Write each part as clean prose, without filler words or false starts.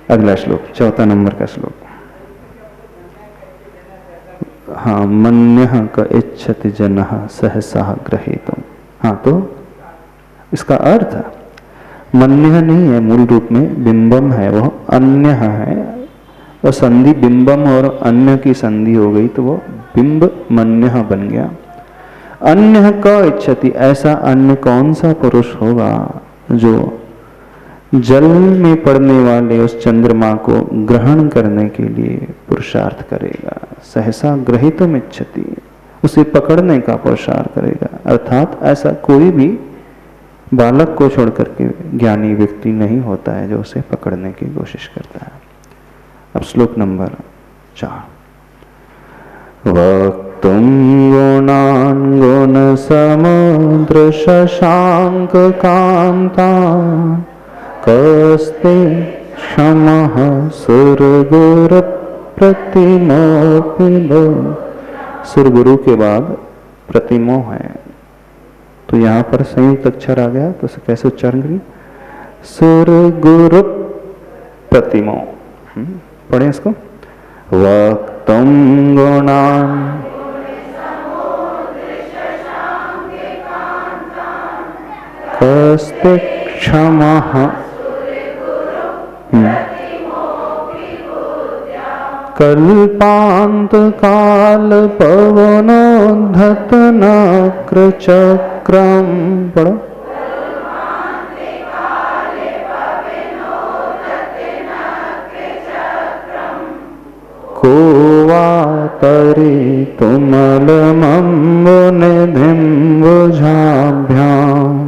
अगला श्लोक, 4 नंबर का श्लोक। हाँ, मन्यः क इच्छति जनः सहसा ग्रहीतुम्। हाँ, तो इसका अर्थ मन्यः नहीं है, मूल रूप में बिंबम है, वह अन्य है, और संधि बिंबम और अन्य की संधि हो गई तो वो बिंब मन्यः बन गया। अन्य क इच्छति, ऐसा अन्य कौन सा पुरुष होगा जो जल में पड़ने वाले उस चंद्रमा को ग्रहण करने के लिए पुरुषार्थ करेगा। सहसा ग्रहीतुम् इच्छति, उसे पकड़ने का पुरुषार्थ करेगा। अर्थात ऐसा कोई भी बालक को छोड़कर के ज्ञानी व्यक्ति नहीं होता है जो उसे पकड़ने की कोशिश करता है। अब श्लोक नंबर 4। वक्तुं गुणान् गुण समुद्र शशांक कांतान् कस्ते क्षमः सुरगुरु प्रतिमोऽपि लो। सुरगुरु के बाद प्रतिमो है, तो यहाँ पर संयुक्त अक्षर आ गया, तो कैसे उच्चारण करें? सुरगुरु प्रतिमो। पढ़े इसको। वक्तुं गुणान् कस्ते क्षमः कल्पांत काल पवनोद्धत नक्र चक्रम। पढ़ो। को वातरि तुमलमम्बु निधिं भुजाभ्याम्।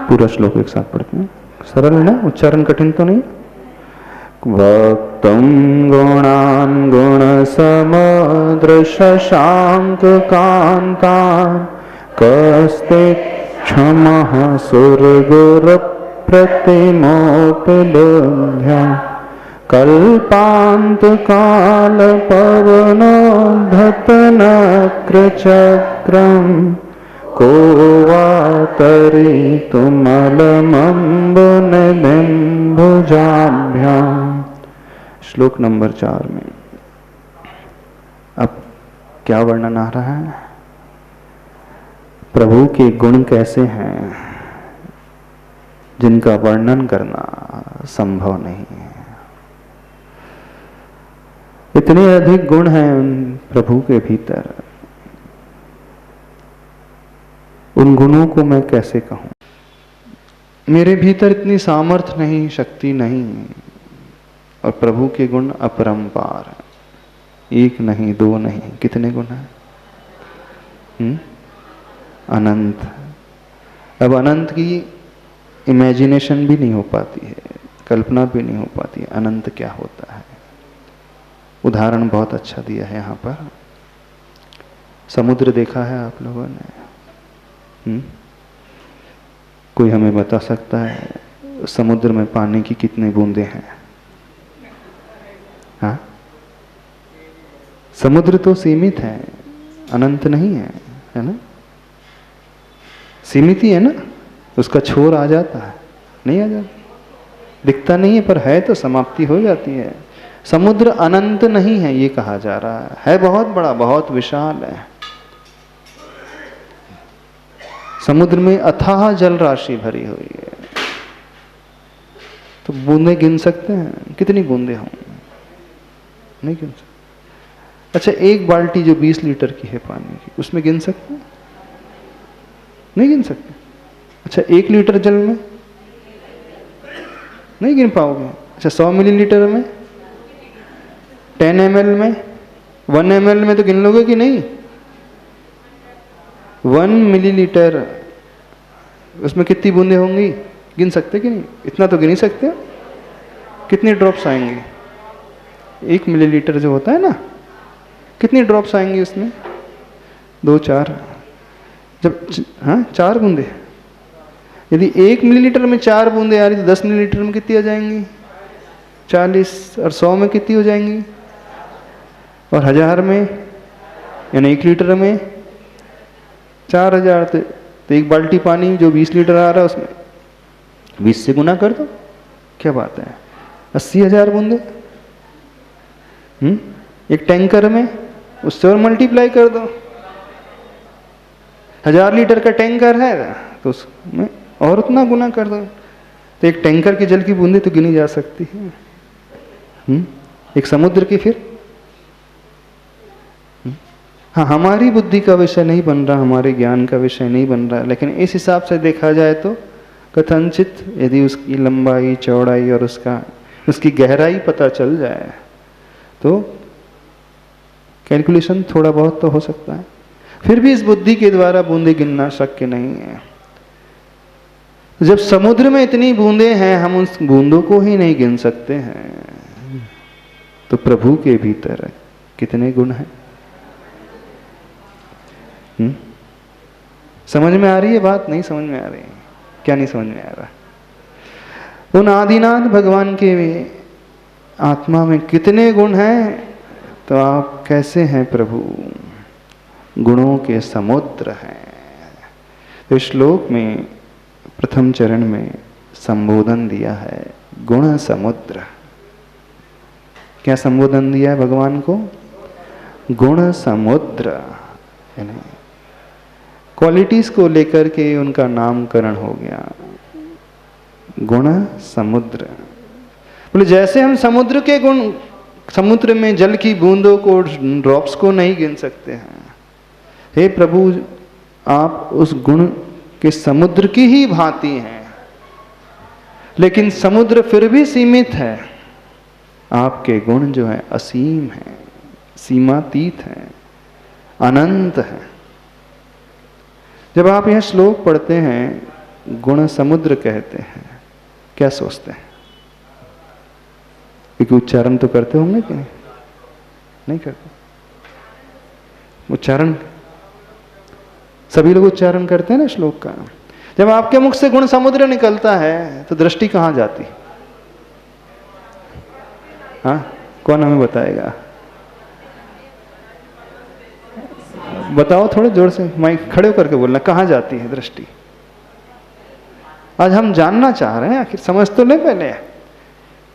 पूरा श्लोक एक साथ पढ़ते हैं, सरल है ना, उच्चारण कठिन तो नहीं। वक्तुं गुणान् गुण समुद्र शशांक कांतान् कस्ते क्षमः सुरगुरु प्रतिमोऽपि लुब्ध्या। कल्पांत काल पवनोद्धत नक्र चक्रम्। को वातरि तुमलमम्बु निधिं भुजाभ्याम्। श्लोक नंबर 4 में अब क्या वर्णन आ रहा है? प्रभु के गुण कैसे हैं जिनका वर्णन करना संभव नहीं है। इतने अधिक गुण हैं उन प्रभु के भीतर, उन गुणों को मैं कैसे कहूं? मेरे भीतर इतनी सामर्थ्य नहीं, शक्ति नहीं, और प्रभु के गुण अपरंपार, एक नहीं, दो नहीं, कितने गुण हैं? अनंत। अब अनंत की इमेजिनेशन भी नहीं हो पाती है, कल्पना भी नहीं हो पाती है अनंत क्या होता है। उदाहरण बहुत अच्छा दिया है यहाँ पर। समुद्र देखा है आप लोगों ने? कोई हमें बता सकता है समुद्र में पानी की कितनी बूंदें हैं? हाँ, समुद्र तो सीमित है, अनंत नहीं है, है ना? सीमित ही है ना, उसका छोर आ जाता है, नहीं आ जाता, दिखता नहीं है, पर है तो समाप्ति हो जाती है। समुद्र अनंत नहीं है ये कहा जा रहा है बहुत बड़ा, बहुत विशाल है। समुद्र में अथाह जल राशि भरी हुई है, तो बूंदे गिन सकते हैं? कितनी बूंदे होंगी? नहीं गिन सकते। अच्छा, एक बाल्टी जो 20 लीटर की है पानी की, उसमें गिन सकते हैं? नहीं गिन सकते। अच्छा, 1 लीटर जल में नहीं गिन पाओगे। अच्छा, 100 मिलीलीटर में, 10 ml में, 1 ml में तो गिन लोगे कि नहीं? 1 मिलीलीटर, उसमें कितनी बूंदें होंगी? गिन सकते कि नहीं? इतना तो गिन ही सकते हो। कितनी ड्रॉप्स आएंगी? 1 मिलीलीटर जो होता है ना, कितनी ड्रॉप्स आएंगी उसमें? 2 4, जब 4 बूंदे। यदि 1 मिलीलीटर में 4 बूंदे आ रही तो 10 मिलीलीटर में कितनी आ जाएंगी? 40। और 100 में कितनी हो जाएंगी? और 1000 में, यानी 1 लीटर में 4000। तो तो एक बाल्टी पानी जो 20 लीटर आ रहा है उसमें 20 से गुना कर दो, क्या बात है, 80,000 बूंदे। एक टैंकर में उससे और मल्टीप्लाई कर दो, 1000 लीटर का टैंकर है तो उसमें और उतना गुना कर दो, तो एक टैंकर के जल की बूंदे तो गिनी जा सकती है। एक समुद्र की फिर। हाँ, हमारी बुद्धि का विषय नहीं बन रहा, हमारे ज्ञान का विषय नहीं बन रहा, लेकिन इस हिसाब से देखा जाए तो कथनचित यदि उसकी लंबाई चौड़ाई और उसकी गहराई पता चल जाए तो कैलकुलेशन थोड़ा बहुत तो हो सकता है। फिर भी इस बुद्धि के द्वारा बूंदे गिनना शक्य नहीं है। जब समुद्र में इतनी बूंदे हैं, हम उस बूंदों को ही नहीं गिन सकते हैं, तो प्रभु के भीतर कितने गुण हैं। समझ में आ रही है बात? नहीं समझ में आ रही? क्या नहीं समझ में आ रहा? उन आदिनाथ भगवान के आत्मा में कितने गुण हैं, तो आप कैसे हैं प्रभु? गुणों के समुद्र हैं। तो श्लोक में प्रथम चरण में संबोधन दिया है गुण समुद्र। क्या संबोधन दिया है भगवान को? गुण समुद्र। यानी क्वालिटीज को लेकर के उनका नामकरण हो गया, गुण समुद्र। बोले जैसे हम समुद्र के गुण, समुद्र में जल की बूंदों को, ड्रॉप्स को नहीं गिन सकते हैं, हे प्रभु आप उस गुण के समुद्र की ही भांति हैं, लेकिन समुद्र फिर भी सीमित है, आपके गुण जो है असीम है, सीमातीत है, अनंत है। जब आप यह श्लोक पढ़ते हैं गुण समुद्र कहते हैं, क्या सोचते हैं? क्योंकि उच्चारण तो करते होंगे कि नहीं? नहीं करते? उच्चारण सभी लोग उच्चारण करते हैं ना श्लोक का। जब आपके मुख से गुण समुद्र निकलता है तो दृष्टि कहां जाती? हाँ, कौन हमें बताएगा? बताओ थोड़े जोर से, माइक खड़े होकर के बोलना, कहां जाती है दृष्टि? आज हम जानना चाह रहे हैं, आखिर समझ तो ले पहले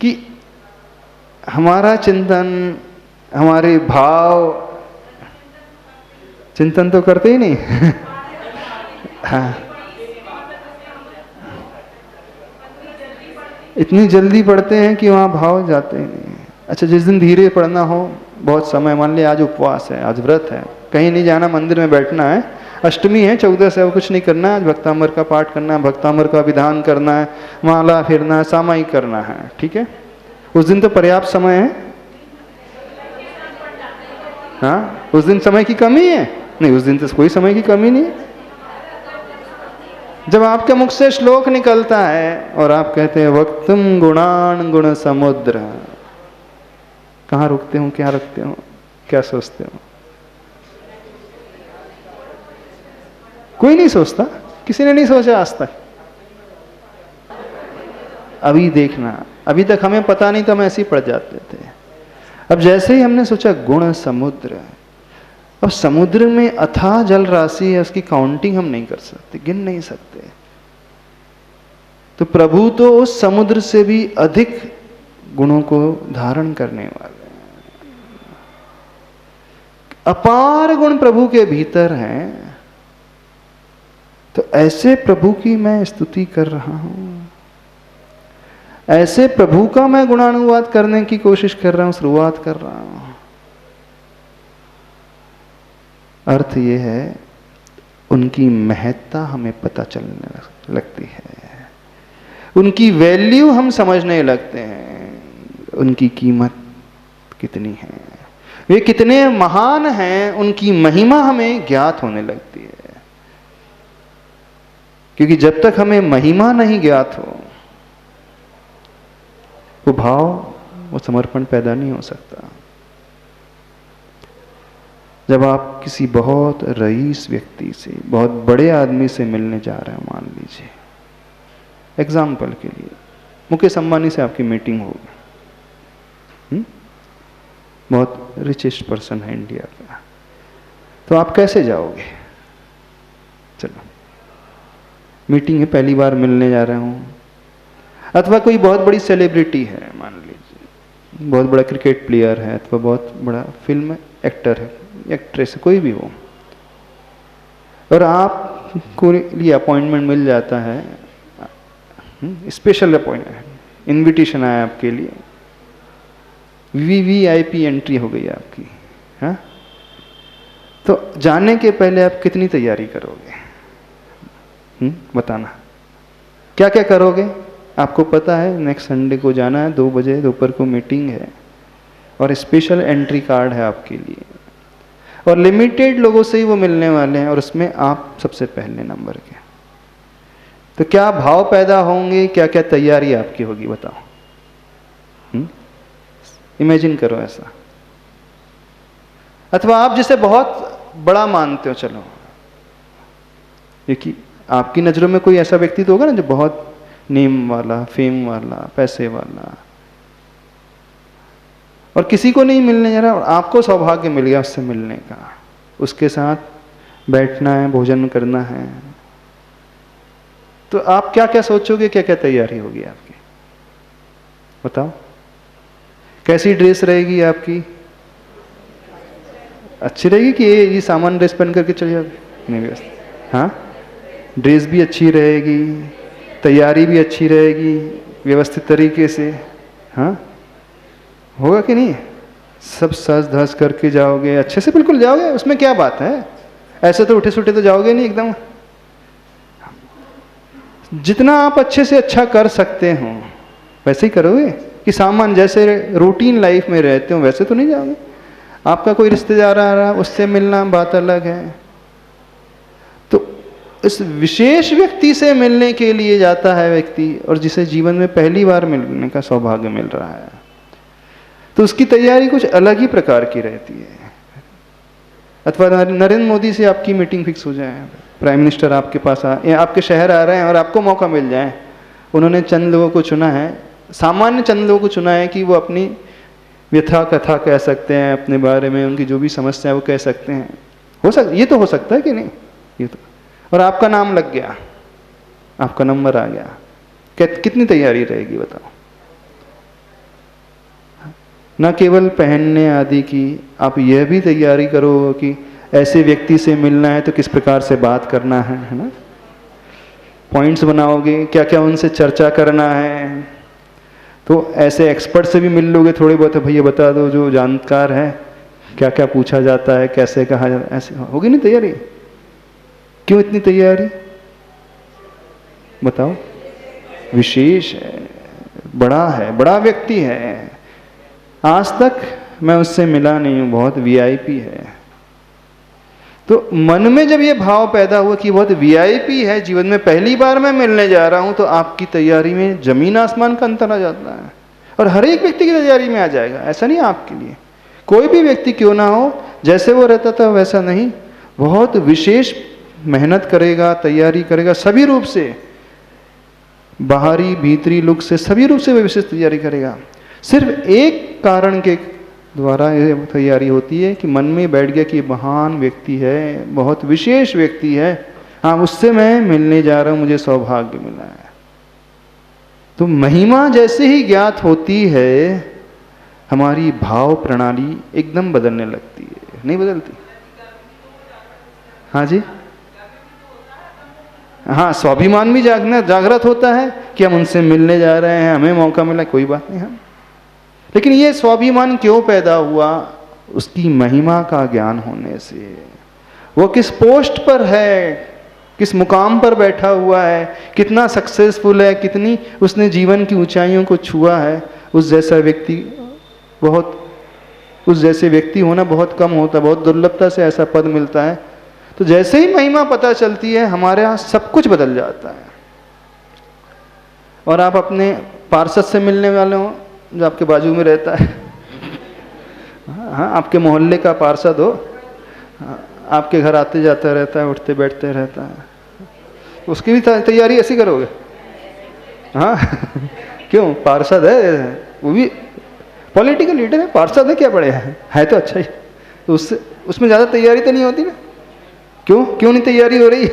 कि हमारा चिंतन, हमारे भाव, चिंतन तो करते ही नहीं हाँ, इतनी जल्दी पढ़ते हैं कि वहां भाव जाते ही नहीं। अच्छा, जिस दिन धीरे पढ़ना हो, बहुत समय, मान लिया आज उपवास है, आज व्रत है, कहीं नहीं जाना, मंदिर में बैठना है, अष्टमी है, 14 से कुछ नहीं करना है, आज भक्तामृत का पाठ करना है, भक्तामृत का विधान करना है, माला फेरना है, सामायिक करना है, ठीक है, उस दिन तो पर्याप्त समय है। हाँ, उस दिन समय की कमी है? नहीं, उस दिन तो कोई समय की कमी नहीं है। जब आपके मुख से श्लोक निकलता है और आप कहते हैं वक्तुम गुणान गुण समुद्र, कहाँ रुकते हो, क्या रखते हो, क्या सोचते हो? कोई नहीं सोचता, किसी ने नहीं सोचा आज तक। अभी देखना, अभी तक हमें पता नहीं था, हम ऐसे ही पड़ जाते थे। अब जैसे ही हमने सोचा गुण समुद्र, अब समुद्र में अथाह जल राशि है, उसकी काउंटिंग हम नहीं कर सकते, गिन नहीं सकते। तो प्रभु तो उस समुद्र से भी अधिक गुणों को धारण करने वाले हैं। अपार गुण प्रभु के भीतर हैं। तो ऐसे प्रभु की मैं स्तुति कर रहा हूं, ऐसे प्रभु का मैं गुणानुवाद करने की कोशिश कर रहा हूं, शुरुआत कर रहा हूं। अर्थ यह है उनकी महत्ता हमें पता चलने लगती है, उनकी वैल्यू हम समझने लगते हैं, उनकी कीमत कितनी है, वे कितने महान हैं, उनकी महिमा हमें ज्ञात होने लगती है। क्योंकि जब तक हमें महिमा नहीं ज्ञात हो, वो भाव, वो समर्पण पैदा नहीं हो सकता। जब आप किसी बहुत रईस व्यक्ति से, बहुत बड़े आदमी से मिलने जा रहे हैं, मान लीजिए एग्जाम्पल के लिए मुकेश अंबानी से आपकी मीटिंग होगी, बहुत रिचेस्ट पर्सन है इंडिया का, तो आप कैसे जाओगे? चलो, मीटिंग है, पहली बार मिलने जा रहा हूँ, अथवा कोई बहुत बड़ी सेलिब्रिटी है, मान लीजिए बहुत बड़ा क्रिकेट प्लेयर है, अथवा बहुत बड़ा फिल्म एक्टर है, एक्ट्रेस है, कोई भी हो, और आपको लिए अपॉइंटमेंट मिल जाता है, स्पेशल अपॉइंटमेंट, इनविटेशन आया आपके लिए, VVIP एंट्री हो गई आपकी, हाँ, तो जाने के पहले आप कितनी तैयारी करोगे? बताना, क्या क्या करोगे? आपको पता है नेक्स्ट संडे को जाना है, 2 बजे दोपहर को मीटिंग है, और स्पेशल एंट्री कार्ड है आपके लिए, और लिमिटेड लोगों से ही वो मिलने वाले हैं, और उसमें आप सबसे पहले नंबर के। तो क्या भाव पैदा होंगे, क्या क्या तैयारी आपकी होगी, बताओ। इमेजिन करो ऐसा। अथवा आप जिसे बहुत बड़ा मानते हो, चलो, क्योंकि आपकी नज़रों में कोई ऐसा व्यक्ति तो होगा ना जो बहुत नेम वाला, फेम वाला, पैसे वाला, और किसी को नहीं मिलने जा रहा, और आपको सौभाग्य मिल गया उससे मिलने का, उसके साथ बैठना है, भोजन करना है, तो आप क्या क्या सोचोगे, क्या क्या तैयारी होगी आपकी, बताओ। कैसी ड्रेस रहेगी आपकी? अच्छी रहेगी कि ये सामान्य ड्रेस पहन करके चले जाओगे? नहीं व्यवस्था, हाँ, ड्रेस भी अच्छी रहेगी, तैयारी भी अच्छी रहेगी, व्यवस्थित तरीके से, हाँ, होगा कि नहीं? सब सज धज करके जाओगे, अच्छे से बिल्कुल जाओगे, उसमें क्या बात है, ऐसे तो उठे सुठे तो जाओगे नहीं एकदम। जितना आप अच्छे से अच्छा कर सकते हो वैसे ही करोगे, कि सामान जैसे रूटीन लाइफ में रहते हो वैसे तो नहीं जाओगे। आपका कोई रिश्तेदार आ रहा, उससे मिलना बात अलग है, तो इस विशेष व्यक्ति से मिलने के लिए जाता है व्यक्ति, और जिसे जीवन में पहली बार मिलने का सौभाग्य मिल रहा है, तो उसकी तैयारी कुछ अलग ही प्रकार की रहती है। अथवा नरेंद्र मोदी से आपकी मीटिंग फिक्स हो जाए, प्राइम मिनिस्टर आपके पास आपके शहर आ रहे हैं और आपको मौका मिल जाए, उन्होंने चंद लोगों को चुना है, सामान्य चंद लोगों को चुना है कि वो अपनी व्यथा कथा कह सकते हैं, अपने बारे में उनकी जो भी समस्या है वो कह सकते हैं, ये तो हो सकता है कि नहीं, ये तो, और आपका नाम लग गया, आपका नंबर आ गया, कितनी तैयारी रहेगी बताओ। न केवल पहनने आदि की, आप यह भी तैयारी करो कि ऐसे व्यक्ति से मिलना है तो किस प्रकार से बात करना है ना, पॉइंट्स बनाओगे, क्या क्या उनसे चर्चा करना है, तो ऐसे एक्सपर्ट से भी मिल लोगे थोड़े बहुत, भैया बता दो जो जानकार है, क्या क्या पूछा जाता है, कैसे कहा जाता है, ऐसे होगी नहीं तैयारी? क्यों इतनी तैयारी बताओ? विशेष है, बड़ा व्यक्ति है, आज तक मैं उससे मिला नहीं हूं, बहुत VIP है। तो मन में जब ये भाव पैदा हुआ कि बहुत VIP है, जीवन में पहली बार मैं मिलने जा रहा हूं, तो आपकी तैयारी में जमीन आसमान का अंतर आ जाता है, और हर एक व्यक्ति की तैयारी में आ जाएगा। ऐसा नहीं आपके लिए, कोई भी व्यक्ति क्यों ना हो, जैसे वो रहता था वैसा नहीं, बहुत विशेष मेहनत करेगा, तैयारी करेगा, सभी रूप से, बाहरी भीतरी लुक से, सभी रूप से वो विशेष तैयारी करेगा। सिर्फ एक कारण के द्वारा ये तैयारी होती है कि मन में बैठ गया कि महान व्यक्ति है, बहुत विशेष व्यक्ति है, हाँ उससे मैं मिलने जा रहा हूं, मुझे सौभाग्य मिला है। तो महिमा जैसे ही ज्ञात होती है, हमारी भाव प्रणाली एकदम बदलने लगती है, नहीं बदलती? हाँ जी, हाँ, स्वाभिमान भी जागृत होता है कि हम उनसे मिलने जा रहे हैं, हमें मौका मिला, कोई बात नहीं। हम लेकिन ये स्वाभिमान क्यों पैदा हुआ? उसकी महिमा का ज्ञान होने से। वो किस पोस्ट पर है, किस मुकाम पर बैठा हुआ है, कितना सक्सेसफुल है, कितनी उसने जीवन की ऊंचाइयों को छुआ है, उस जैसे व्यक्ति होना बहुत कम होता, बहुत दुर्लभता से ऐसा पद मिलता है। तो जैसे ही महिमा पता चलती है, हमारे यहाँ सब कुछ बदल जाता है। और आप अपने पार्षद से मिलने वाले हो जो आपके बाजू में रहता है, हाँ, आपके मोहल्ले का पार्षद हो, आपके घर आते जाता रहता है, उठते बैठते रहता है, उसकी भी तैयारी ऐसी करोगे? हाँ क्यों? पार्षद है, वो भी पॉलिटिकल लीडर है, पार्षद है, क्या बड़े है तो अच्छा ही, तो उसमें ज़्यादा तैयारी तो नहीं होती ना? क्यों नहीं तैयारी हो रही?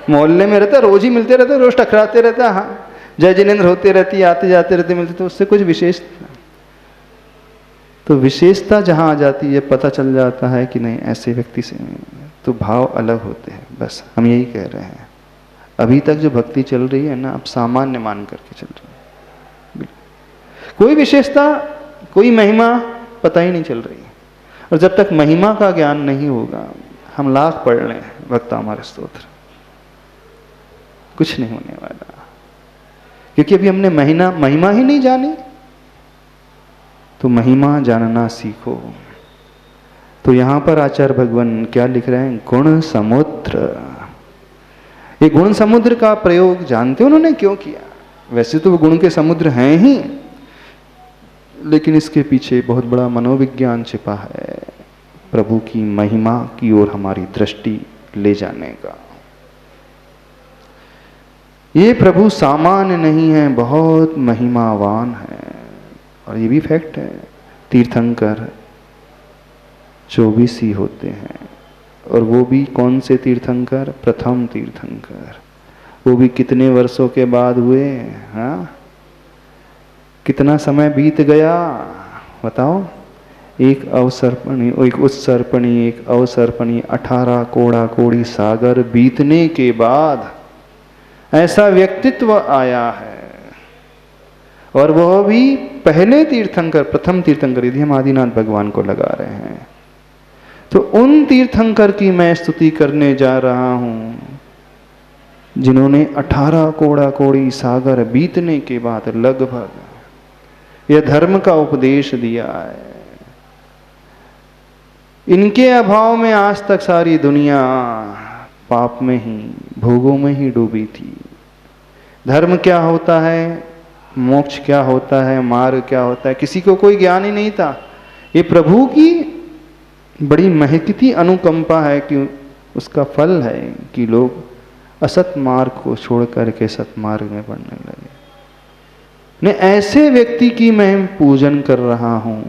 मोहल्ले में रहता, रोज ही मिलते रहते, रोज टकराते रहता, हाँ जय जिनेंद्र होते रहती, आते जाते रहते मिलते, तो उससे कुछ विशेष, तो विशेषता जहाँ आ जाती है, पता चल जाता है कि नहीं ऐसे व्यक्ति से तो भाव अलग होते हैं। बस हम यही कह रहे हैं, अभी तक जो भक्ति चल रही है ना, अब सामान्य मान करके चल रही है, कोई विशेषता कोई महिमा पता ही नहीं चल रही। और जब तक महिमा का ज्ञान नहीं होगा, हम लाख पढ़ लें भक्तामृत स्तोत्र, कुछ नहीं होने वाला, क्योंकि अभी हमने महिमा ही नहीं जानी। तो महिमा जानना सीखो। तो यहां पर आचार्य भगवान क्या लिख रहे हैं, गुण समुद्र। ये गुण समुद्र का प्रयोग जानते हो उन्होंने क्यों किया? वैसे तो वो गुण के समुद्र हैं ही, लेकिन इसके पीछे बहुत बड़ा मनोविज्ञान छिपा है, प्रभु की महिमा की ओर हमारी दृष्टि ले जाने का। ये प्रभु सामान्य नहीं है, बहुत महिमावान है। और ये भी फैक्ट है, तीर्थंकर 24 ही होते हैं, और वो भी कौन से तीर्थंकर? प्रथम तीर्थंकर। वो भी कितने वर्षों के बाद हुए? हाँ, कितना समय बीत गया बताओ? एक अवसर्पणी, एक उत्सर्पणी, एक अवसर्पणी, 18 कोड़ा कोड़ी सागर बीतने के बाद ऐसा व्यक्तित्व आया है। और वह भी पहले तीर्थंकर, प्रथम तीर्थंकर, यदि हम आदिनाथ भगवान को लगा रहे हैं, तो उन तीर्थंकर की मैं स्तुति करने जा रहा हूं जिन्होंने 18 कोड़ा कोड़ी सागर बीतने के बाद लगभग यह धर्म का उपदेश दिया है। इनके अभाव में आज तक सारी दुनिया पाप में ही, भोगों में ही डूबी थी। धर्म क्या होता है, मोक्ष क्या होता है, मार्ग क्या होता है, किसी को कोई ज्ञान ही नहीं था। ये प्रभु की बड़ी महती अनुकंपा है कि उसका फल है कि लोग असत मार्ग को छोड़ करके सतमार्ग में बढ़ने लगे। ने ऐसे व्यक्ति की मैं पूजन कर रहा हूँ,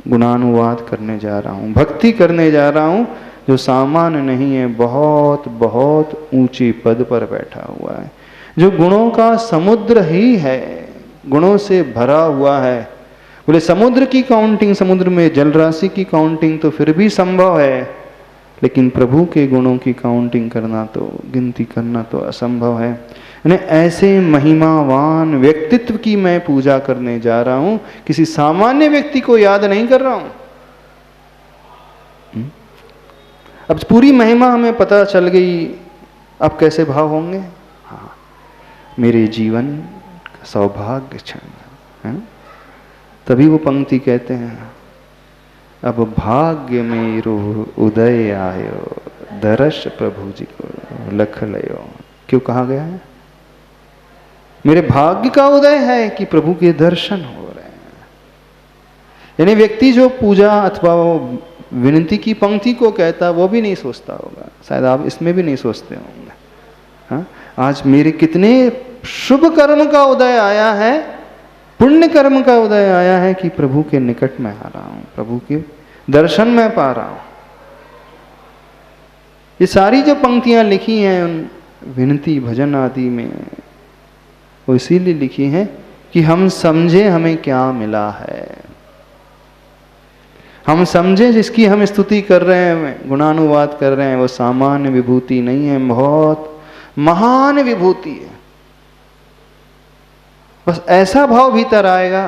गुणानुवाद करने जा रहा हूँ, भक्ति करने जा रहा हूँ, जो सामान्य नहीं है, बहुत बहुत ऊंचे पद पर बैठा हुआ है, जो गुणों का समुद्र ही है, गुणों से भरा हुआ है। बोले समुद्र की काउंटिंग, समुद्र में जलराशि की काउंटिंग तो फिर भी संभव है, लेकिन प्रभु के गुणों की काउंटिंग करना तो, गिनती करना तो असंभव है। यानी ऐसे महिमावान व्यक्तित्व की मैं पूजा करने जा रहा हूं, किसी सामान्य व्यक्ति को याद नहीं कर रहा हूं। अब पूरी महिमा हमें पता चल गई, अब कैसे भाव होंगे? हाँ, मेरे जीवन का सौभाग्य क्षण है। तभी वो पंक्ति कहते हैं, अब भाग्य मेरो उदय आयो, दर्श प्रभु जी को लख लयो। क्यों कहा गया है? मेरे भाग्य का उदय है कि प्रभु के दर्शन हो रहे हैं। यानी व्यक्ति जो पूजा अथवा वो विनती की पंक्ति को कहता, वो भी नहीं सोचता होगा, शायद आप इसमें भी नहीं सोचते होंगे, हाँ, आज मेरे कितने शुभ कर्म का उदय आया है, पुण्य कर्म का उदय आया है कि प्रभु के निकट में आ रहा हूं, प्रभु के दर्शन में पा रहा हूं। ये सारी जो पंक्तियां लिखी हैं उन विनती भजन आदि में, वो इसीलिए लिखी हैं कि हम समझे हमें क्या मिला है, हम समझे जिसकी हम स्तुति कर रहे हैं, गुणानुवाद कर रहे हैं, वो सामान्य विभूति नहीं है, बहुत महान विभूति है। बस ऐसा भाव भीतर आएगा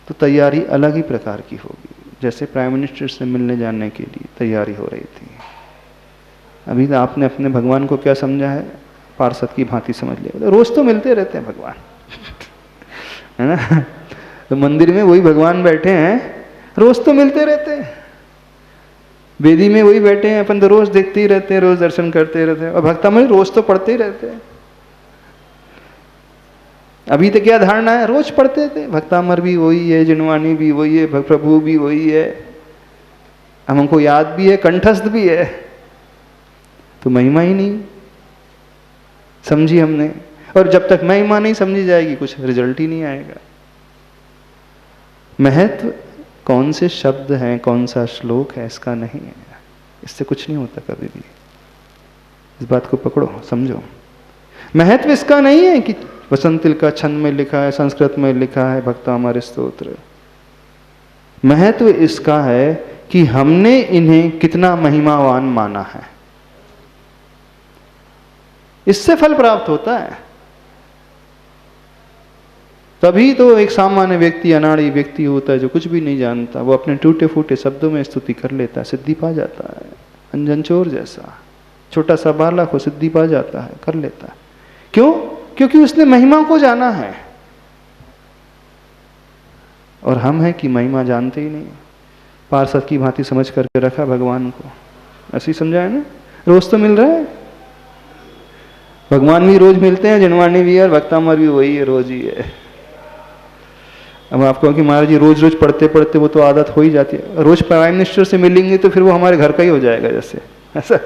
तो तैयारी अलग ही प्रकार की होगी। जैसे प्राइम मिनिस्टर से मिलने जाने के लिए तैयारी हो रही थी, अभी तो आपने अपने भगवान को क्या समझा है? पार्षद की भांति समझ लिया। रोज तो मिलते रहते हैं भगवान है ना, तो मंदिर में वही भगवान बैठे हैं, रोज तो मिलते रहते हैं, वेदी में वही बैठे हैं, अपन तो रोज देखते ही रहते हैं, रोज दर्शन करते रहते हैं, और भक्तामृत रोज तो पढ़ते ही रहते हैं। अभी तो क्या धारणा है, रोज पढ़ते थे, भक्तामर भी वही है, जिनवानी भी वही है, प्रभु भी वही है, हमको याद भी है, कंठस्थ भी है, तो महिमा ही नहीं समझी हमने। और जब तक महिमा नहीं समझी जाएगी, कुछ रिजल्ट ही नहीं आएगा। महत्व कौन से शब्द हैं, कौन सा श्लोक है, इसका नहीं है, इससे कुछ नहीं होता कभी भी। इस बात को पकड़ो, समझो। महत्व इसका नहीं है कि वसंत तिलका छंद में लिखा है, संस्कृत में लिखा है भक्तामर स्तोत्र। महत्व इसका है कि हमने इन्हें कितना महिमावान माना है, इससे फल प्राप्त होता है। तभी तो एक सामान्य व्यक्ति, अनाड़ी व्यक्ति होता है जो कुछ भी नहीं जानता, वो अपने टूटे फूटे शब्दों में स्तुति कर लेता है, सिद्धि पा जाता है। अंजन चोर जैसा छोटा सा बालक हो, सिद्धि पा जाता है, कर लेता है। क्यों? क्योंकि उसने महिमा को जाना है। और हम हैं कि महिमा जानते ही नहीं, पार्षद की भांति समझ करके रखा भगवान को, ऐसे ही समझा है ना। रोज तो मिल रहा है, भगवान भी रोज मिलते हैं, जनवाणी भी है और भक्तामर भी वही है, रोज ही है। अब आप कहो कि महाराज जी रोज रोज पढ़ते पढ़ते वो तो आदत हो ही जाती है, रोज प्राइम मिनिस्टर से मिलेंगे तो फिर वो हमारे घर का ही हो जाएगा जैसे, ऐसा।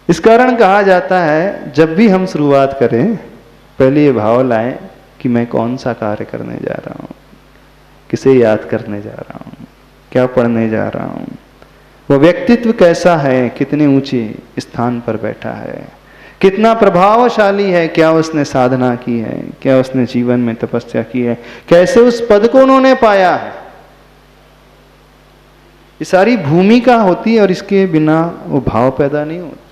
इस कारण कहा जाता है जब भी हम शुरुआत करें पहले ये भाव लाएं कि मैं कौन सा कार्य करने जा रहा हूं, किसे याद करने जा रहा हूं, क्या पढ़ने जा रहा हूं, वो व्यक्तित्व कैसा है, कितने ऊंचे स्थान पर बैठा है, कितना प्रभावशाली है, क्या उसने साधना की है, क्या उसने जीवन में तपस्या की है, कैसे उस पद को उन्होंने पाया है। ये सारी भूमिका होती है और इसके बिना वो भाव पैदा नहीं होते।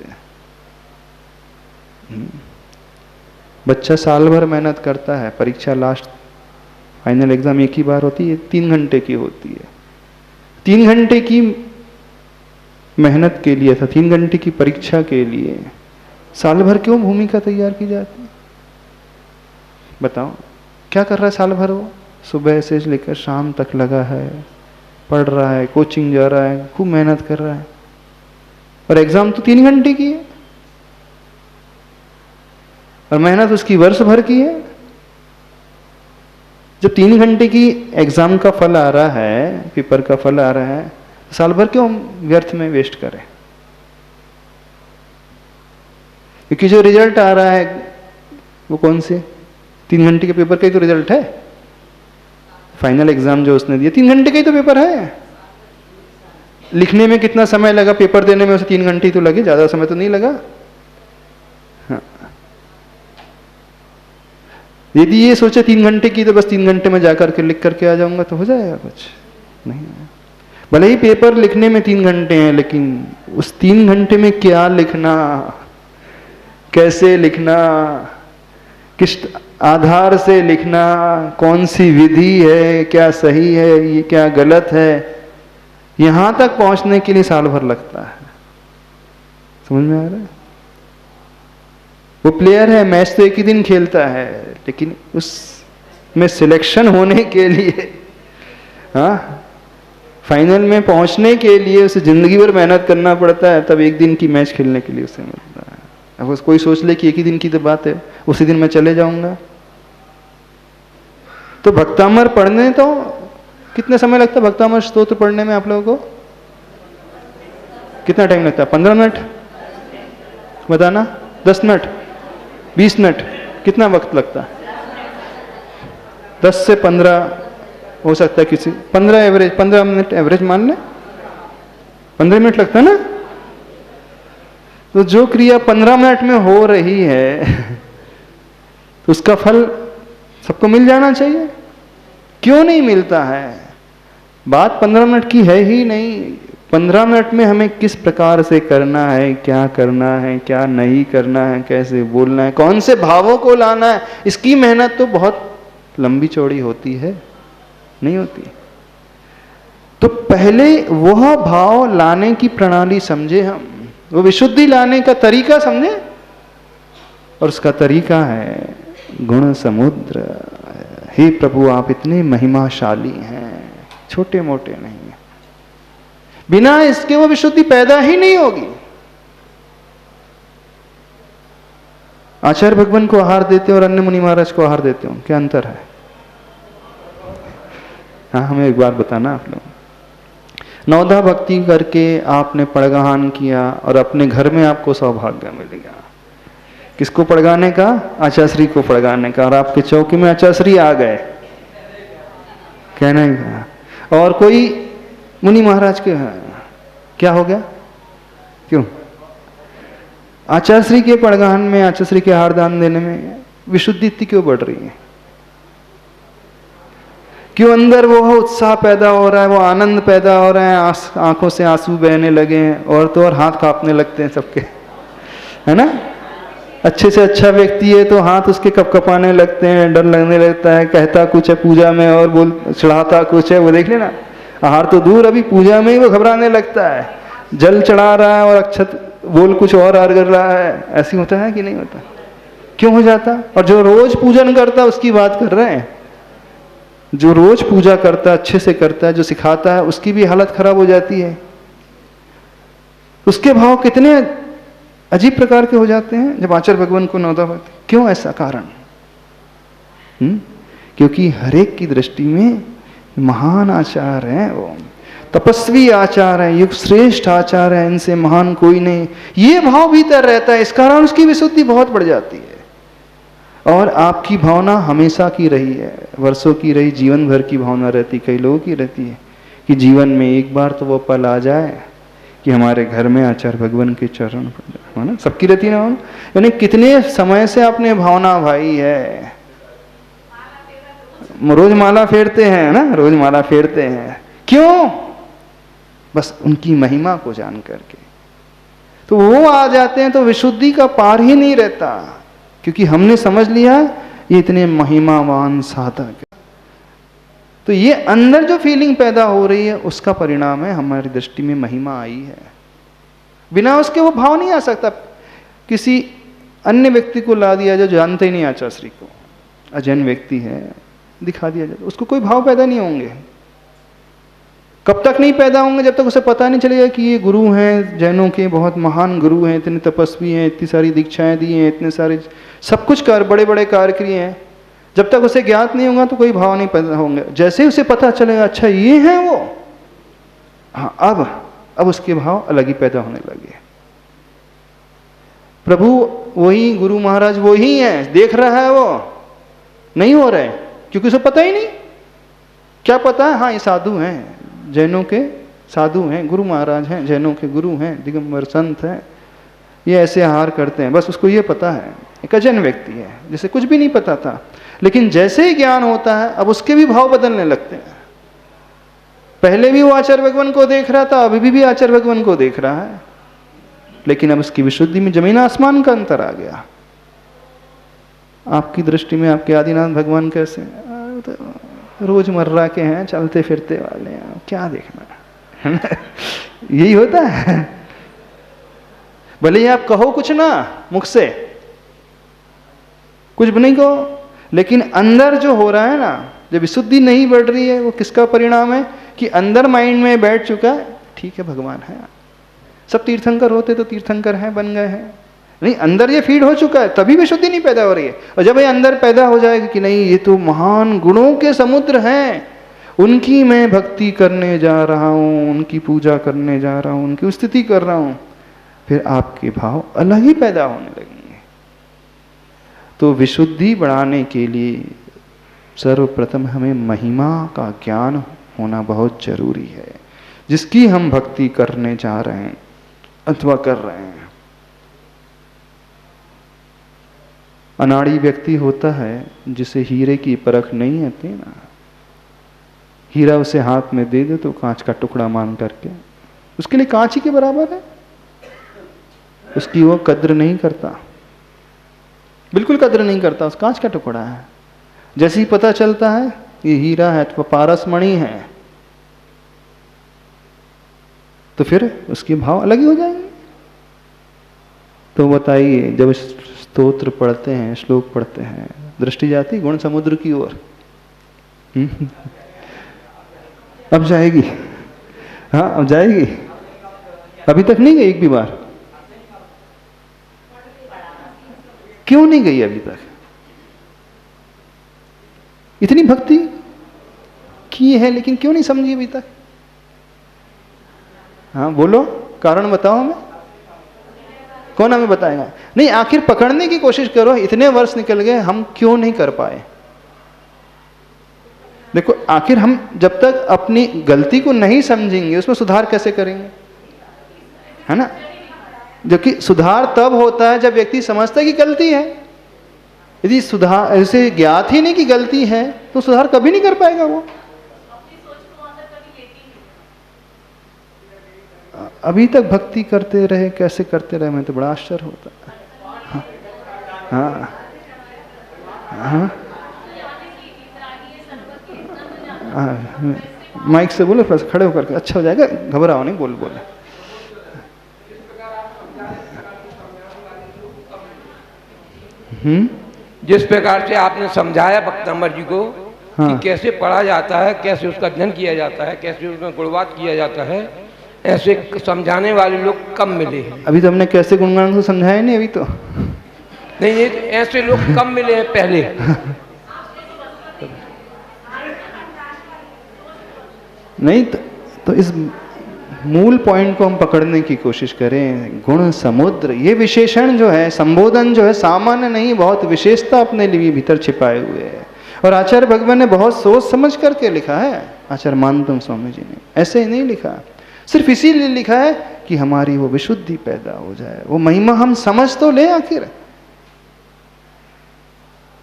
बच्चा साल भर मेहनत करता है, परीक्षा लास्ट फाइनल एग्जाम एक ही बार होती है, 3 घंटे की होती है। 3 घंटे की मेहनत के लिए था, 3 घंटे की परीक्षा के लिए साल भर क्यों भूमिका तैयार की जाती है? बताओ क्या कर रहा है साल भर? वो सुबह से लेकर शाम तक लगा है, पढ़ रहा है, कोचिंग जा रहा है, खूब मेहनत कर रहा है, और एग्जाम तो 3 घंटे की है और मेहनत उसकी वर्ष भर की है। जब 3 घंटे की एग्जाम का फल आ रहा है, पेपर का फल आ रहा है, साल भर क्यों व्यर्थ में वेस्ट करें? क्योंकि जो रिजल्ट आ रहा है वो कौन से 3 घंटे के पेपर का ही तो रिजल्ट है। फाइनल एग्जाम जो उसने दिया 3 घंटे का ही तो पेपर है। लिखने में कितना समय लगा, पेपर देने में उसे 3 घंटे ही तो लगे, ज्यादा समय तो नहीं लगा। हाँ। यदि ये सोचे 3 घंटे की तो बस 3 घंटे में जाकर के लिख करके आ जाऊंगा तो हो जाएगा, कुछ नहीं। भले ही पेपर लिखने में 3 घंटे हैं, लेकिन उस 3 घंटे में क्या लिखना, कैसे लिखना, किस आधार से लिखना, कौन सी विधि है, क्या सही है, ये क्या गलत है, यहां तक पहुंचने के लिए साल भर लगता है। समझ में आ रहा है? वो प्लेयर है, मैच तो एक ही दिन खेलता है, लेकिन उसमें सिलेक्शन होने के लिए, हाँ, फाइनल में पहुंचने के लिए उसे जिंदगी भर मेहनत करना पड़ता है, तब एक दिन की मैच खेलने के लिए उसे मिलता है। अब कोई सोच ले कि एक ही दिन की तो बात है, उसी दिन मैं चले जाऊंगा। तो भक्तामर पढ़ने तो कितने समय लगता है? भक्तामर स्तोत्र पढ़ने में आप लोगों को कितना टाइम लगता है? 15 मिनट बताना, 10 मिनट, 20 मिनट, कितना वक्त लगता है? 10 से 15 हो सकता है, किसी 15 एवरेज, 15 मिनट एवरेज मान ले, 15 मिनट लगता है ना। तो जो क्रिया 15 मिनट में हो रही है तो उसका फल सबको मिल जाना चाहिए। क्यों नहीं मिलता है? बात 15 मिनट की है ही नहीं। 15 मिनट में हमें किस प्रकार से करना है, क्या करना है, क्या नहीं करना है, कैसे बोलना है, कौन से भावों को लाना है, इसकी मेहनत तो बहुत लंबी चौड़ी होती है, नहीं होती। तो पहले वह भाव लाने की प्रणाली समझे, हम वो विशुद्धि लाने का तरीका समझे, और उसका तरीका है गुण समुद्र। हे प्रभु, आप इतने महिमाशाली हैं, छोटे मोटे नहीं है। बिना इसके वो विशुद्धि पैदा ही नहीं होगी। आचार्य भगवान को आहार देते और अन्य मुनि महाराज को आहार देते हो, क्या अंतर है? हाँ, हमें एक बार बताना आप लोग। नवधा भक्ति करके आपने पड़गान किया और अपने घर में आपको सौभाग्य मिलेगा। किसको पड़गाने का? आचाश्री को पड़गाने का। और आपके चौकी में आचाश्री आ गए, कहना ही था। और कोई मुनि महाराज के क्या हो गया? क्यों? आचार्य श्री के पड़गान में, आचार्य श्री के हार दान देने में विशुद्धि इतनी क्यों बढ़ रही है? क्यों अंदर वो उत्साह पैदा हो रहा है, वो आनंद पैदा हो रहा है, आंखों से आंसू बहने लगे हैं, और तो और हाथ कांपने लगते हैं सबके, है ना? अच्छे से अच्छा व्यक्ति है तो हाथ उसके कपकपाने लगते हैं, डर लगने लगता है, कहता कुछ है पूजा में और बोल चढ़ाता कुछ है। वो देख लेना, आहार तो दूर, अभी पूजा में ही वो घबराने लगता है, जल चढ़ा रहा है और अक्षत बोल कुछ और आर कर रहा है। ऐसी होता है कि नहीं होता? क्यों हो जाता? और जो रोज पूजन करता है उसकी बात कर रहे हैं, जो रोज पूजा करता है, अच्छे से करता है, जो सिखाता है, उसकी भी हालत खराब हो जाती है। उसके भाव कितने अजीब प्रकार के हो जाते हैं जब आचार्य भगवान को नौदा होते। क्यों ऐसा? कारण क्योंकि हरेक की दृष्टि में महान आचार है, वो तपस्वी आचार है, युग श्रेष्ठ आचार है, इनसे महान कोई नहीं, ये भाव भीतर रहता है। इस कारण उसकी विशुद्धि बहुत बढ़ जाती है। और आपकी भावना हमेशा की रही है, वर्षों की रही, जीवन भर की भावना रहती, कई लोगों की रहती है कि जीवन में एक बार तो वो पल आ जाए कि हमारे घर में आचार्य भगवान के चरण पड़ जाए, है ना? सबकी रहती ना। यानी कितने समय से आपने भावना भाई है, रोज माला फेरते हैं ना, रोज माला फेरते हैं, क्यों? बस उनकी महिमा को जान करके। तो वो आ जाते हैं तो विशुद्धि का पार ही नहीं रहता, क्योंकि हमने समझ लिया ये इतने महिमावान साधक। तो ये अंदर जो फीलिंग पैदा हो रही है उसका परिणाम है, हमारी दृष्टि में महिमा आई है। बिना उसके वो भाव नहीं आ सकता। किसी अन्य व्यक्ति को ला दिया जो जानते ही नहीं आचार्य श्री को, अजैन व्यक्ति है, दिखा दिया जाए, उसको कोई भाव पैदा नहीं होंगे। कब तक नहीं पैदा होंगे? जब तक उसे पता नहीं चलेगा कि ये गुरु हैं, जैनों के बहुत महान गुरु हैं, इतने तपस्वी हैं, इतनी सारी दीक्षाएं दी हैं, इतने सारे सब कुछ कर बड़े बड़े कार्य किए हैं। जब तक उसे ज्ञात नहीं होगा तो कोई भाव नहीं पैदा होंगे। जैसे ही उसे पता चलेगा अच्छा ये है वो, हाँ अब उसके भाव अलग ही पैदा होने लगे। प्रभु वही, गुरु महाराज वही है, देख रहा है, वो नहीं हो रहे क्योंकि उसे पता ही नहीं। क्या पता है? हाँ ये साधु हैं, जैनों के साधु हैं, गुरु महाराज हैं, जैनों के गुरु हैं, दिगंबर संत हैं, ये ऐसे आहार करते हैं, बस उसको ये पता है। एक अजैन व्यक्ति है जिसे कुछ भी नहीं पता था, लेकिन जैसे ही ज्ञान होता है अब उसके भी भाव बदलने लगते हैं। पहले भी वो आचार्य भगवान को देख रहा था, अभी भी आचार्य भगवान को देख रहा है, लेकिन अब उसकी विशुद्धि में जमीन आसमान का अंतर आ गया। आपकी दृष्टि में आपके आदिनाथ भगवान कैसे? रोजमर्रा के हैं, चलते फिरते वाले हैं, क्या देखना है ना? यही होता है। भले ही आप कहो कुछ ना, मुख से कुछ भी नहीं कहो, लेकिन अंदर जो हो रहा है ना, जब विशुद्धि नहीं बढ़ रही है, वो किसका परिणाम है? कि अंदर माइंड में बैठ चुका है ठीक है भगवान है। सब तीर्थंकर होते तो तीर्थंकर हैं, बन गए हैं, नहीं, अंदर ये फीड हो चुका है, तभी विशुद्धि नहीं पैदा हो रही है। और जब ये अंदर पैदा हो जाएगा कि नहीं ये तो महान गुणों के समुद्र हैं, उनकी मैं भक्ति करने जा रहा हूँ, उनकी पूजा करने जा रहा हूँ, उनकी स्तुति कर रहा हूँ, फिर आपके भाव अलग ही पैदा होने लगेंगे। तो विशुद्धि बढ़ाने के लिए सर्वप्रथम हमें महिमा का ज्ञान होना बहुत जरूरी है, जिसकी हम भक्ति करने जा रहे हैं अथवा कर रहे हैं। अनाड़ी व्यक्ति होता है जिसे हीरे की परख नहीं आती ना, हीरा उसे हाथ में दे दे तो कांच का टुकड़ा मान करके उसके लिए कांच ही के बराबर है, उसकी वो कद्र नहीं करता, बिल्कुल कद्र नहीं करता, उस कांच का टुकड़ा है। जैसे ही पता चलता है ये हीरा है तो पारस मणि है, तो फिर उसके भाव अलग ही हो जाएंगे। तो बताइए, जब स्तोत्र पढ़ते हैं, श्लोक पढ़ते हैं, दृष्टि जाती गुण समुद्र की ओर? अब जाएगी, हाँ अब जाएगी, अभी तक नहीं गई एक भी बार। क्यों नहीं गई अभी तक? इतनी भक्ति की है लेकिन क्यों नहीं समझी अभी तक? हाँ बोलो, कारण बताओ हमें, कौन हमें बताएगा? नहीं, आखिर पकड़ने की कोशिश करो। इतने वर्ष निकल गए, हम क्यों नहीं कर पाए? देखो, आखिर हम जब तक अपनी गलती को नहीं समझेंगे उसमें सुधार कैसे करेंगे, है ना? जबकि सुधार तब होता है जब व्यक्ति समझता है कि गलती है। यदि सुधार ऐसे ज्ञात ही नहीं कि गलती है तो सुधार कभी नहीं कर पाएगा वो। अभी तक भक्ति करते रहे, कैसे करते रहे, मैं तो बड़ा आश्चर्य होता है। हाँ हाँ हाँ, माइक से बोलो, थोड़ा सा खड़े होकर के, अच्छा हो जाएगा, घबराओ नहीं, बोल बोले। जिस प्रकार से आपने समझाया भक्तंबर जी को हाँ। कि कैसे पढ़ा जाता है, कैसे उसका अध्ययन किया जाता है, कैसे उसमें गुणवाद किया जाता है, ऐसे समझाने वाले लोग कम मिले हैं। अभी तो हमने कैसे गुणगान को समझाया नहीं, अभी तो नहीं, ये ऐसे लोग कम मिले हैं पहले। नहीं तो इस मूल पॉइंट को हम पकड़ने की कोशिश करें। गुण समुद्र, ये विशेषण जो है, संबोधन जो है, सामान्य नहीं, बहुत विशेषता अपने लिए भीतर छिपाए हुए है। और आचार्य भगवान ने बहुत सोच समझ करके लिखा है। आचार्य मानतम स्वामी जी ने ऐसे ही नहीं लिखा, सिर्फ इसीलिए लिखा है कि हमारी वो विशुद्धि पैदा हो जाए, वो महिमा हम समझ तो ले। आखिर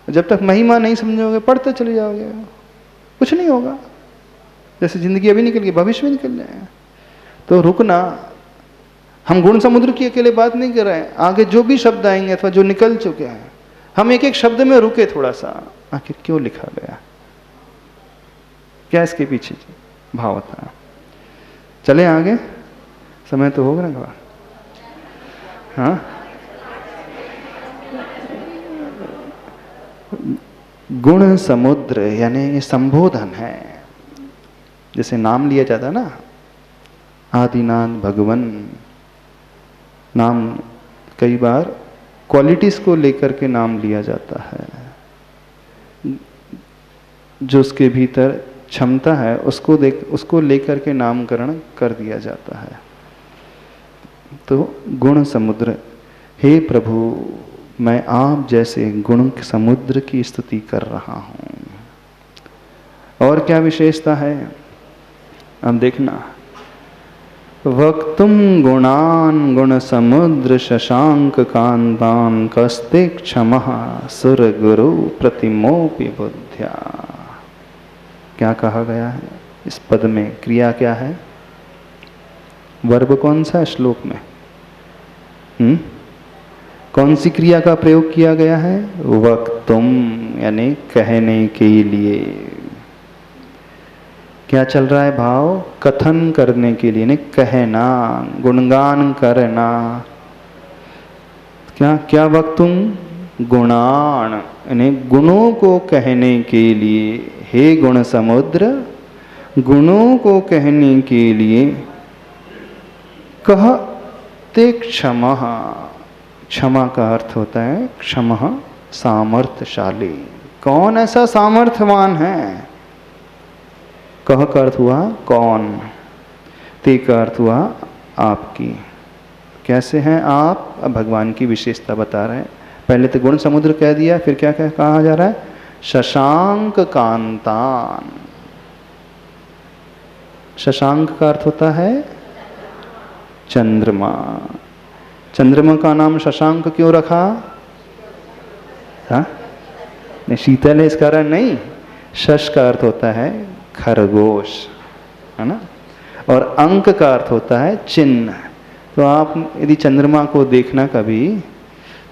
जब तक महिमा नहीं समझोगे, पढ़ते चले जाओगे, कुछ नहीं होगा। जैसे जिंदगी अभी निकल गई, भविष्य में निकल जाएगा। तो रुकना, हम गुण समुद्र की अकेले बात नहीं कर रहे हैं, आगे जो भी शब्द आएंगे अथवा जो निकल चुके हैं, हम एक एक शब्द में रुके थोड़ा सा, आखिर क्यों लिखा गया, क्या इसके पीछे भाव था। चले आगे, समय तो होगा ना। हाँ, गुण समुद्र यानी ये संबोधन है। जैसे नाम लिया जाता है ना, आदिनाथ भगवन, नाम कई बार क्वालिटीज को लेकर के नाम लिया जाता है, जो उसके भीतर क्षमता है उसको लेकर के नामकरण कर दिया जाता है। तो गुण समुद्र, हे प्रभु मैं आप जैसे गुण समुद्र की स्तुति कर रहा हूं। और क्या विशेषता है, अब देखना। वक्तुम गुणान गुण समुद्र शशांक कांतान कस्ते क्षमः सुर गुरु प्रतिमोपि बुद्ध्या। क्या कहा गया है इस पद में, क्रिया क्या है, वर्ब कौन सा है श्लोक में, कौन सी क्रिया का प्रयोग किया गया है, वक्तुम यानी कहने के लिए। क्या चल रहा है भाव, कथन करने के लिए, नहीं कहना, गुणगान करना। क्या क्या वक्तुम, गुणान यानी गुणों को कहने के लिए। हे गुण समुद्र, गुणों को कहने के लिए कहते क्षमः, क्षमा का अर्थ होता है क्षमः सामर्थ्यशाली। कौन ऐसा सामर्थ्यवान है, कह का अर्थ हुआ कौन, ते का अर्थ हुआ आपकी। कैसे हैं आप, अब भगवान की विशेषता बता रहे हैं। पहले तो गुण समुद्र कह दिया, फिर क्या क्या कहा जा रहा है, शशांक कांतान। शशांक का अर्थ होता है चंद्रमा। चंद्रमा का नाम शशांक क्यों रखा, हाँ शीतल है इस कारण नहीं, शश का अर्थ होता है खरगोश, है ना, और अंक का अर्थ होता है चिन्ह। तो आप यदि चंद्रमा को देखना कभी,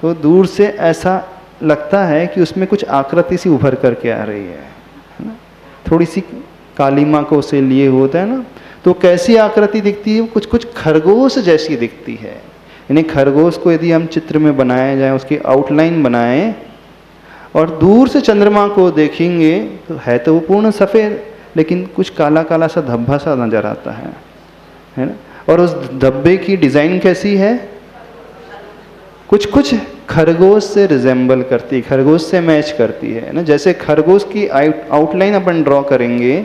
तो दूर से ऐसा लगता है कि उसमें कुछ आकृति सी उभर करके आ रही है ना, थोड़ी सी कालीमा को उसे लिए होता है ना, तो कैसी आकृति दिखती है, कुछ कुछ खरगोश जैसी दिखती है। यानी खरगोश को यदि हम चित्र में बनाया जाए, उसकी आउटलाइन बनाएं और दूर से चंद्रमा को देखेंगे तो है तो वो पूर्ण सफ़ेद, लेकिन कुछ काला काला सा धब्बा सा नजर आता है ना। और उस धब्बे की डिज़ाइन कैसी है, कुछ कुछ खरगोश से रिजेंबल करती है, खरगोश से मैच करती है ना। जैसे खरगोश की आउटलाइन अपन ड्रॉ करेंगे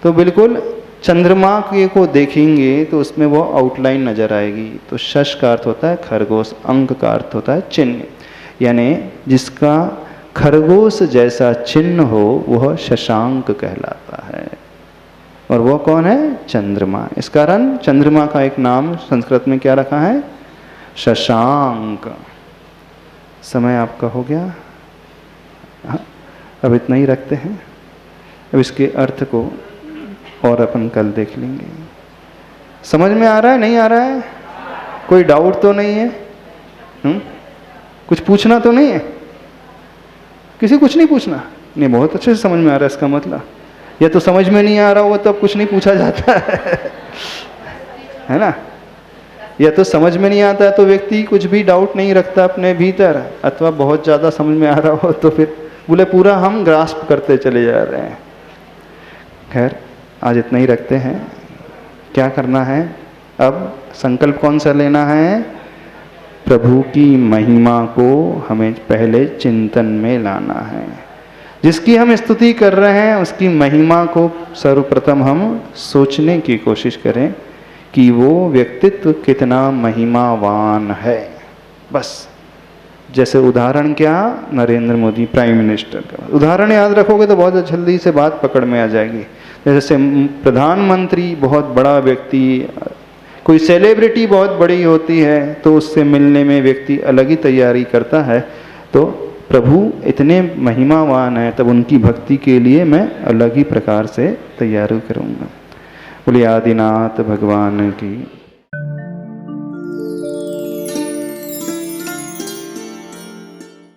तो बिल्कुल चंद्रमा के को देखेंगे तो उसमें वो आउटलाइन नजर आएगी। तो शश का अर्थ होता है खरगोश, अंक का अर्थ होता है चिन्ह, यानी जिसका खरगोश जैसा चिन्ह हो वह शशांक कहलाता है। और वह कौन है, चंद्रमा। इस कारण चंद्रमा का एक नाम संस्कृत में क्या रखा है, शशांक। समय आपका हो गया। हाँ, अब इतना ही रखते हैं। अब इसके अर्थ को और अपन कल देख लेंगे। समझ में आ रहा है, नहीं आ रहा है? कोई डाउट तो नहीं है? कुछ पूछना तो नहीं है? किसी कुछ नहीं पूछना? नहीं, बहुत अच्छे से समझ में आ रहा है इसका मतलब। या तो समझ में नहीं आ रहा हो तो अब कुछ नहीं पूछा जाता है ना? या तो समझ में नहीं आता तो व्यक्ति कुछ भी डाउट नहीं रखता अपने भीतर, अथवा बहुत ज़्यादा समझ में आ रहा हो तो फिर बोले पूरा हम ग्रास्प करते चले जा रहे हैं। खैर, आज इतना ही रखते हैं। क्या करना है अब? संकल्प कौन सा लेना है? प्रभु की महिमा को हमें पहले चिंतन में लाना है। जिसकी हम स्तुति कर रहे हैं उसकी महिमा को सर्वप्रथम हम सोचने की कोशिश करें कि वो व्यक्तित्व कितना महिमावान है। बस जैसे उदाहरण क्या? नरेंद्र मोदी प्राइम मिनिस्टर का उदाहरण याद रखोगे तो बहुत जल्दी से बात पकड़ में आ जाएगी। जैसे प्रधानमंत्री बहुत बड़ा व्यक्ति, कोई सेलिब्रिटी बहुत बड़ी होती है तो उससे मिलने में व्यक्ति अलग ही तैयारी करता है। तो प्रभु इतने महिमावान है तब उनकी भक्ति के लिए मैं अलग ही प्रकार से तैयारी करूँगा। बोलिए आदिनाथ भगवान की।